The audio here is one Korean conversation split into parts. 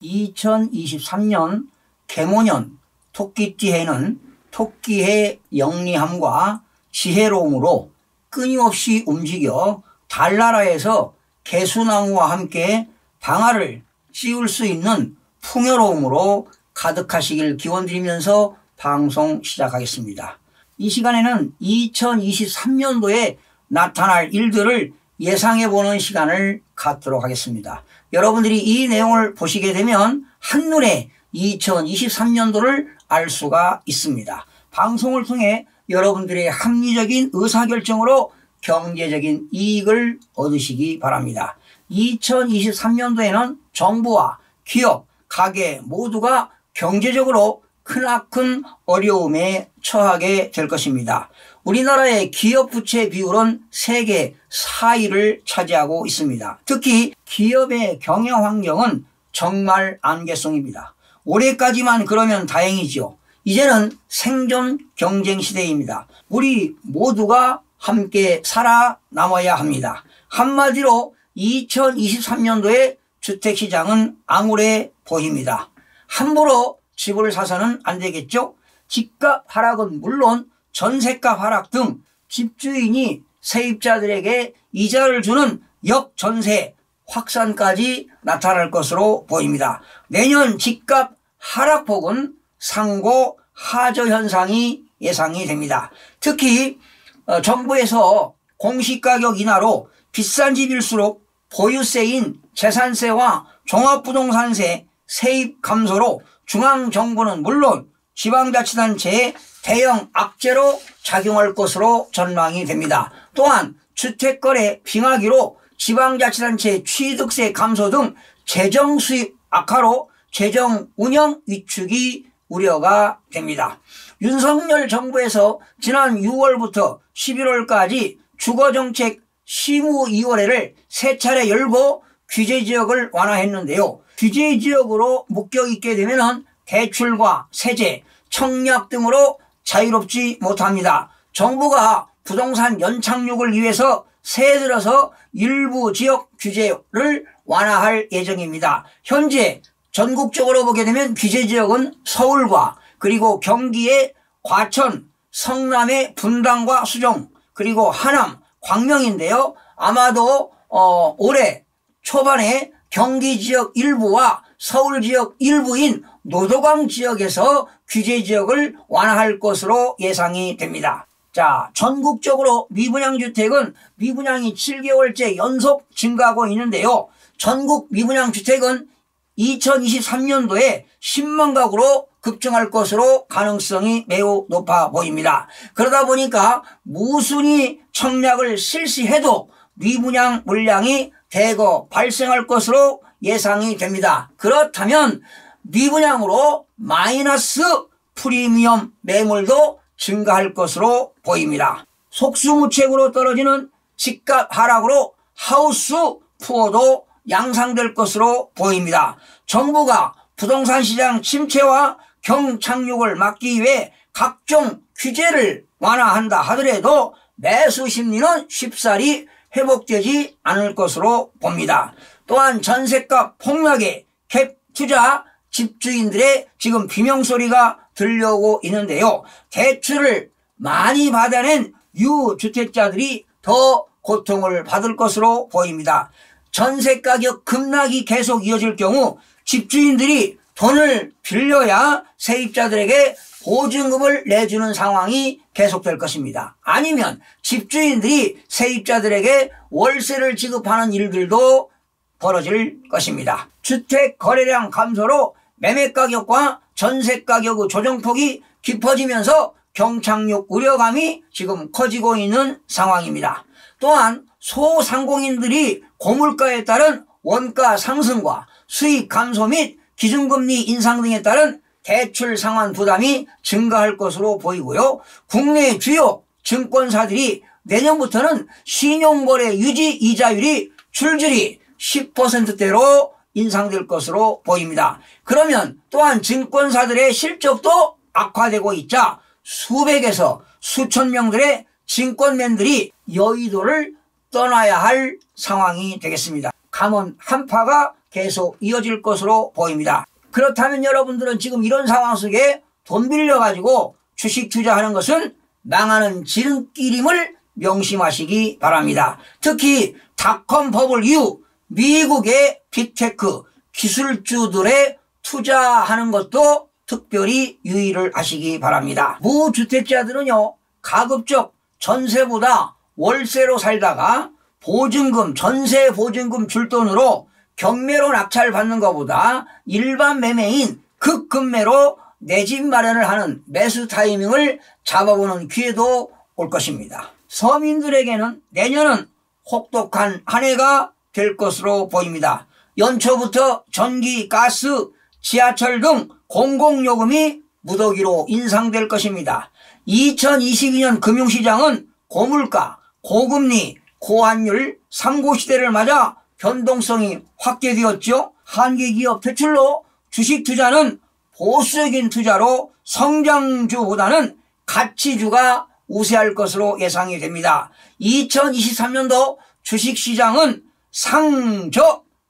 2023년 개모년 토끼띠해는 토끼의 영리함과 지혜로움으로 끊임없이 움직여 달나라에서 개수나무와 함께 방아를 씌울 수 있는 풍요로움으로 가득하시길 기원드리면서 방송 시작하겠습니다. 이 시간에는 2023년도에 나타날 일들을 예상해보는 시간을 갖도록 하겠습니다. 여러분들이 이 내용을 보시게 되면 한눈에 2023년도를 알 수가 있습니다. 방송을 통해 여러분들의 합리적인 의사결정으로 경제적인 이익을 얻으시기 바랍니다. 2023년도에는 정부와 기업, 가게 모두가 경제적으로 크나큰 어려움에 처하게 될 것입니다. 우리나라의 기업 부채 비율은 세계 4위를 차지하고 있습니다. 특히 기업의 경영 환경은 정말 안개송입니다. 올해까지만 그러면 다행이죠. 이제는 생존 경쟁 시대입니다. 우리 모두가 함께 살아남아야 합니다. 한마디로 2023년도의 주택시장은 암울해 보입니다. 함부로 집을 사서는 안 되겠죠. 집값 하락은 물론 전세값 하락 등 집주인이 세입자들에게 이자를 주는 역전세 확산까지 나타날 것으로 보입니다. 내년 집값 하락폭은 상고 하저 현상이 예상이 됩니다. 특히 정부에서 공시가격 인하로 비싼 집일수록 보유세인 재산세와 종합부동산세 세입 감소로 중앙정부는 물론 지방자치단체에 대형 악재로 작용할 것으로 전망이 됩니다. 또한 주택거래 빙하기로 지방자치단체 취득세 감소 등 재정수입 악화로 재정 운영 위축이 우려가 됩니다. 윤석열 정부에서 지난 6월부터 11월까지 주거정책 심의위원회를 3차례 열고 규제지역을 완화했는데요. 규제지역으로 묶여있게 되면 대출과 세제, 청약 등으로 자유롭지 못합니다. 정부가 부동산 연착륙을 위해서 새해 들어서 일부 지역 규제를 완화할 예정입니다. 현재 전국적으로 보게 되면 규제지역은 서울과 그리고 경기의 과천, 성남의 분당과 수정, 그리고 하남, 광명인데요. 아마도 올해 초반에 경기 지역 일부와 서울 지역 일부인 노도강 지역에서 규제 지역을 완화할 것으로 예상이 됩니다. 자, 전국적으로 미분양주택은 미분양이 7개월째 연속 증가하고 있는데요. 전국 미분양주택은 2023년도에 10만 가구로 급증할 것으로 가능성이 매우 높아 보입니다. 그러다 보니까 무순위 청약을 실시해도 미분양 물량이 대거 발생할 것으로 예상이 됩니다. 그렇다면 미분양으로 마이너스 프리미엄 매물도 증가할 것으로 보입니다. 속수무책으로 떨어지는 집값 하락으로 하우스 푸어도 양상될 것으로 보입니다. 정부가 부동산 시장 침체와 경착륙을 막기 위해 각종 규제를 완화한다 하더라도 매수 심리는 쉽사리 회복되지 않을 것으로 봅니다. 또한 전세값 폭락에 갭 투자 집주인들의 지금 비명소리가 들려오고 있는데요. 대출을 많이 받아낸 유주택자들이 더 고통을 받을 것으로 보입니다. 전세가격 급락이 계속 이어질 경우 집주인들이 돈을 빌려야 세입자들에게 보증금을 내주는 상황이 계속될 것입니다. 아니면 집주인들이 세입자들에게 월세를 지급하는 일들도 벌어질 것입니다. 주택 거래량 감소로 매매가격과 전세가격의 조정폭이 깊어지면서 경착륙 우려감이 지금 커지고 있는 상황입니다. 또한 소상공인들이 고물가에 따른 원가 상승과 수익 감소 및 기준금리 인상 등에 따른 대출 상환 부담이 증가할 것으로 보이고요. 국내 주요 증권사들이 내년부터는 신용거래 유지 이자율이 줄줄이 10%대로 인상될 것으로 보입니다. 그러면 또한 증권사들의 실적도 악화되고 있자 수백에서 수천 명들의 증권맨들이 여의도를 떠나야 할 상황이 되겠습니다. 감원 한파가 계속 이어질 것으로 보입니다. 그렇다면 여러분들은 지금 이런 상황 속에 돈 빌려가지고 주식 투자하는 것은 망하는 지름길임을 명심하시기 바랍니다. 특히 닷컴 버블 이후 미국의 빅테크 기술주들의 투자하는 것도 특별히 유의를 하시기 바랍니다. 무주택자들은요, 가급적 전세보다 월세로 살다가 보증금, 전세 보증금 줄 돈으로 경매로 낙찰 받는 것보다 일반 매매인 급급매로 내 집 마련을 하는 매수 타이밍을 잡아보는 기회도 올 것입니다. 서민들에게는 내년은 혹독한 한 해가 될 것으로 보입니다. 연초부터 전기, 가스, 지하철 등 공공요금이 무더기로 인상될 것입니다. 2022년 금융시장은 고물가, 고금리, 고환율 3고 시대를 맞아 변동성이 확대되었죠. 한계기업 퇴출로 주식 투자는 보수적인 투자로 성장주보다는 가치주가 우세할 것으로 예상이 됩니다. 2023년도 주식시장은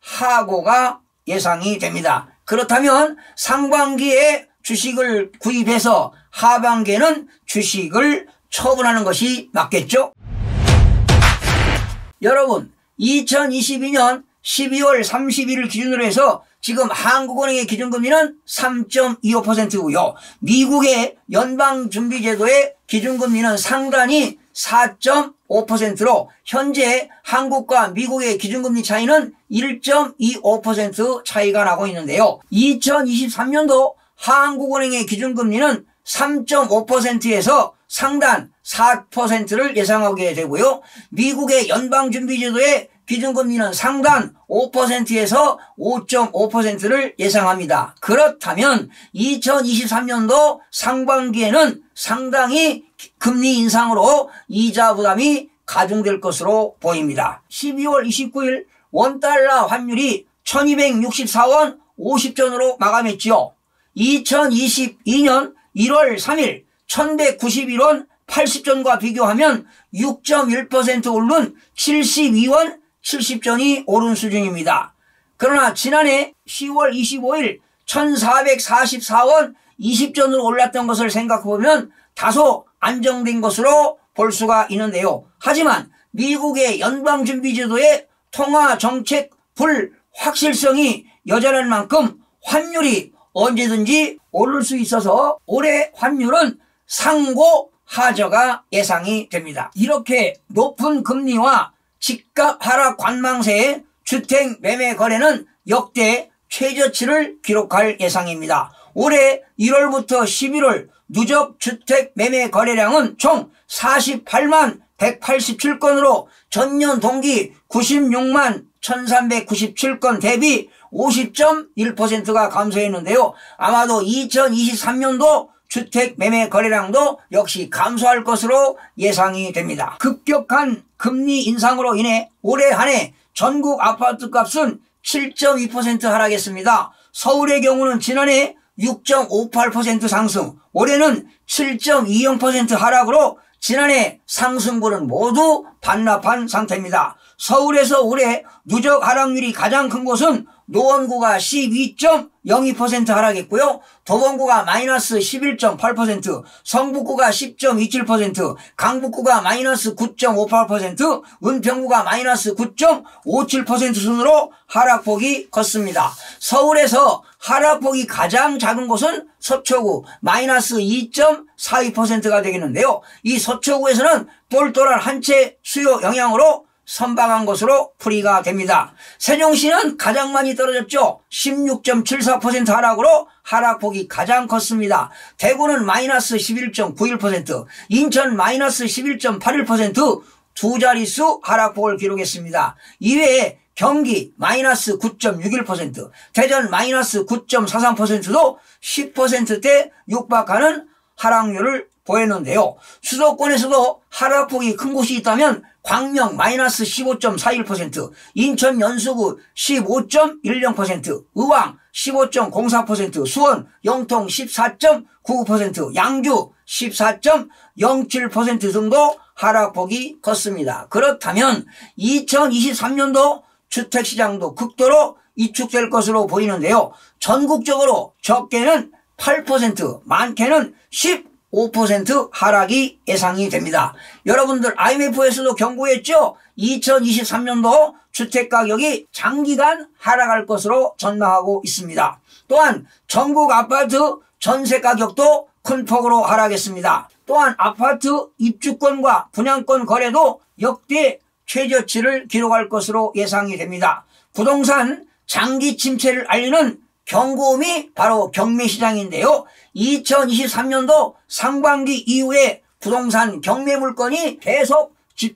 상저하고가 예상이 됩니다. 그렇다면 상반기에 주식을 구입해서 하반기에는 주식을 처분하는 것이 맞겠죠? 여러분, 2022년 12월 31일 기준으로 해서 지금 한국은행의 기준금리는 3.25%고요. 미국의 연방준비제도의 기준금리는 상단이 4.5%로 현재 한국과 미국의 기준금리 차이는 1.25% 차이가 나고 있는데요. 2023년도 한국은행의 기준금리는 3.5%에서 상단 4%를 예상하게 되고요. 미국의 연방준비제도의 기준금리는 상단 5%에서 5.5%를 예상합니다. 그렇다면 2023년도 상반기에는 상당히 금리 인상으로 이자 부담이 가중될 것으로 보입니다. 12월 29일 원달러 환율이 1264원 50전으로 마감했지요. 2022년 1월 3일 1191원 80전과 비교하면 6.1% 오른 72원 70전이 오른 수준입니다. 그러나 지난해 10월 25일 1444원 20전으로 올랐던 것을 생각해보면 다소 안정된 것으로 볼 수가 있는데요. 하지만 미국의 연방준비제도의 통화정책 불확실성이 여전한 만큼 환율이 언제든지 오를 수 있어서 올해 환율은 상고하저가 예상이 됩니다. 이렇게 높은 금리와 집값 하락 관망세의 주택 매매 거래는 역대 최저치를 기록할 예상입니다. 올해 1월부터 11월 누적 주택 매매 거래량은 총 48만 187건으로 전년 동기 96만 1397건 대비 50.1%가 감소했는데요. 아마도 2023년도 주택 매매 거래량도 역시 감소할 것으로 예상이 됩니다. 급격한 금리 인상으로 인해 올해 한 해 전국 아파트 값은 7.2% 하락했습니다. 서울의 경우는 지난해 6.58% 상승, 올해는 7.20% 하락으로 지난해 상승분은 모두 반납한 상태입니다. 서울에서 올해 누적 하락률이 가장 큰 곳은 노원구가 12.02% 하락했고요. 도봉구가 마이너스 11.8%, 성북구가 10.27%, 강북구가 마이너스 9.58%, 은평구가 마이너스 9.57% 순으로 하락폭이 컸습니다. 서울에서 하락폭이 가장 작은 곳은 서초구 마이너스 2.42%가 되겠는데요. 이 서초구에서는 똘똘한 한 채 수요 영향으로 선방한 것으로 풀이가 됩니다. 세종시는 가장 많이 떨어졌죠. 16.74% 하락으로 하락폭이 가장 컸습니다. 대구는 마이너스 11.91%, 인천 마이너스 11.81%, 두 자릿수 하락폭을 기록했습니다. 이외에 경기 마이너스 9.61%, 대전 마이너스 9.43%도 10%대 육박하는 하락률을 보였는데요. 수도권에서도 하락폭이 큰 곳이 있다면 광명 마이너스 15.41%, 인천 연수구 15.10%, 의왕 15.04%, 수원, 영통 14.99%, 양주 14.07% 정도 하락폭이 컸습니다. 그렇다면 2023년도 주택시장도 극도로 위축될 것으로 보이는데요. 전국적으로 적게는 8%, 많게는 15% 하락이 예상이 됩니다. 여러분들 IMF에서도 경고했죠. 2023년도 주택가격이 장기간 하락할 것으로 전망하고 있습니다. 또한 전국 아파트 전세가격도 큰 폭으로 하락했습니다. 또한 아파트 입주권과 분양권 거래도 역대 최저치를 기록할 것으로 예상이 됩니다. 부동산 장기 침체를 알리는 경고음이 바로 경매시장인데요. 2023년도 상반기 이후에 부동산 경매 물건이 계속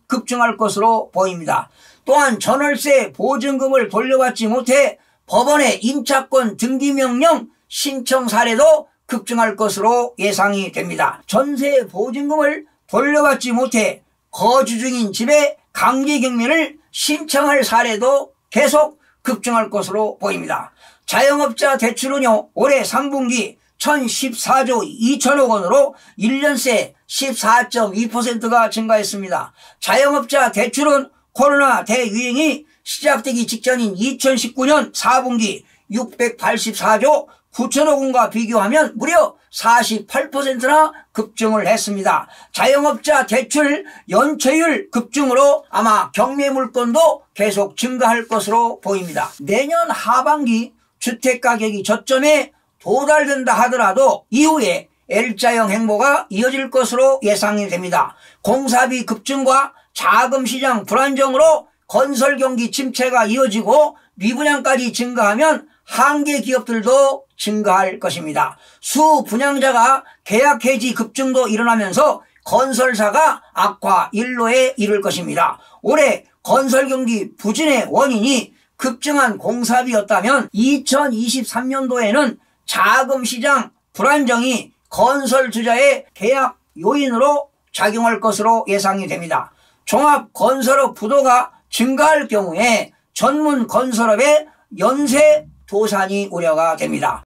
급증할 것으로 보입니다. 또한 전월세 보증금을 돌려받지 못해 법원의 임차권 등기명령 신청 사례도 급증할 것으로 예상이 됩니다. 전세 보증금을 돌려받지 못해 거주 중인 집에 강제 경매를 신청할 사례도 계속 급증할 것으로 보입니다. 자영업자 대출은요, 올해 3분기 1014조 2천억 원으로 1년 새 14.2%가 증가했습니다. 자영업자 대출은 코로나 대유행이 시작되기 직전인 2019년 4분기 684조 9천억 원과 비교하면 무려 48%나 급증을 했습니다. 자영업자 대출 연체율 급증으로 아마 경매 물건도 계속 증가할 것으로 보입니다. 내년 하반기 주택가격이 저점에 도달된다 하더라도 이후에 L자형 행보가 이어질 것으로 예상이 됩니다. 공사비 급증과 자금시장 불안정으로 건설경기 침체가 이어지고 미분양까지 증가하면 한계 기업들도 증가할 것입니다. 수분양자가 계약 해지 급증도 일어나면서 건설사가 악화 일로에 이를 것입니다. 올해 건설경기 부진의 원인이 급증한 공사비였다면 2023년도에는 자금시장 불안정이 건설 투자의 계약 요인으로 작용할 것으로 예상이 됩니다. 종합건설업 부도가 증가할 경우에 전문 건설업의 연쇄 도산이 우려가 됩니다.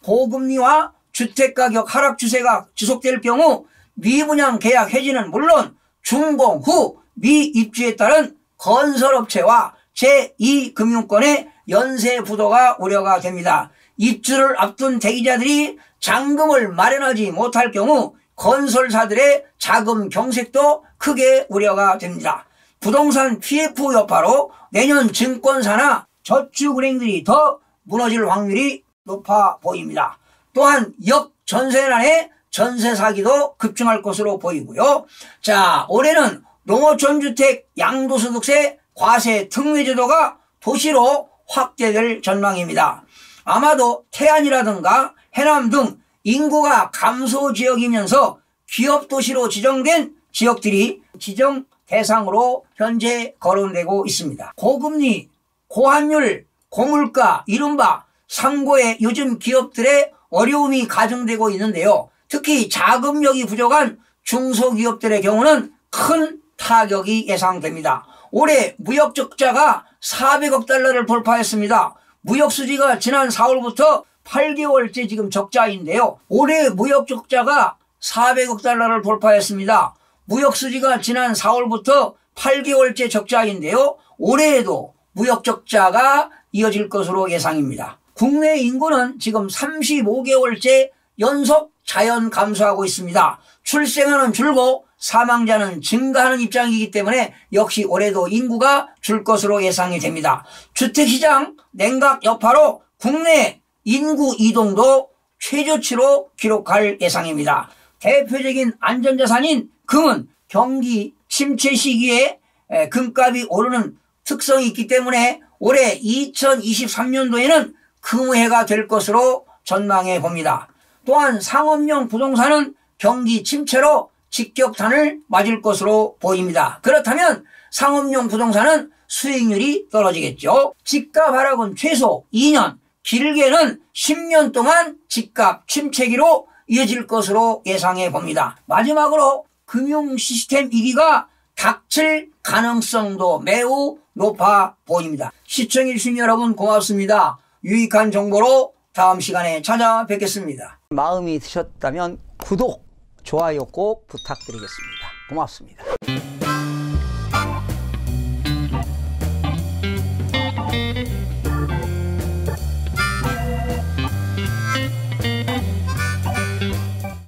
고금리와 주택가격 하락 추세가 지속될 경우 미분양 계약 해지는 물론 준공 후 미입주에 따른 건설업체와 제2금융권의 연쇄 부도가 우려가 됩니다. 입주를 앞둔 대기자들이 잔금을 마련하지 못할 경우 건설사들의 자금 경색도 크게 우려가 됩니다. 부동산 PF 여파로 내년 증권사나 저축은행들이 더 무너질 확률이 높아 보입니다. 또한 역전세난의 전세 사기도 급증할 것으로 보이고요. 자, 올해는 농어촌주택 양도소득세 과세 특례제도가 도시로 확대될 전망입니다. 아마도 태안이라든가 해남 등 인구가 감소 지역이면서 기업도시로 지정된 지역들이 지정 대상으로 현재 거론되고 있습니다. 고금리, 고환율, 고물가, 이른바 상고의 요즘 기업들의 어려움이 가중되고 있는데요. 특히 자금력이 부족한 중소기업들의 경우는 큰 타격이 예상됩니다. 올해 무역 적자가 400억 달러를 돌파했습니다. 무역 수지가 지난 4월부터 8개월째 지금 적자인데요. 올해 무역 적자가 400억 달러를 돌파했습니다. 무역 수지가 지난 4월부터 8개월째 적자인데요. 올해에도 무역 적자가 이어질 것으로 예상입니다. 국내 인구는 지금 35개월째 연속 자연 감소하고 있습니다. 출생아는 줄고 사망자는 증가하는 입장이기 때문에 역시 올해도 인구가 줄 것으로 예상이 됩니다. 주택시장 냉각 여파로 국내 인구 이동도 최저치로 기록할 예상입니다. 대표적인 안전자산인 금은 경기 침체 시기에 금값이 오르는 특성이 있기 때문에 올해 2023년도에는 금해가 될 것으로 전망해 봅니다. 또한 상업용 부동산은 경기 침체로 직격탄을 맞을 것으로 보입니다. 그렇다면 상업용 부동산은 수익률이 떨어지겠죠. 집값 하락은 최소 2년, 길게는 10년 동안 집값 침체기로 이어질 것으로 예상해 봅니다. 마지막으로 금융 시스템 위기가 닥칠 가능성도 매우 높아 보입니다. 시청해 주신 여러분 고맙습니다. 유익한 정보로 다음 시간에 찾아뵙겠습니다. 마음이 드셨다면 구독, 좋아요 꼭 부탁드리겠습니다. 고맙습니다.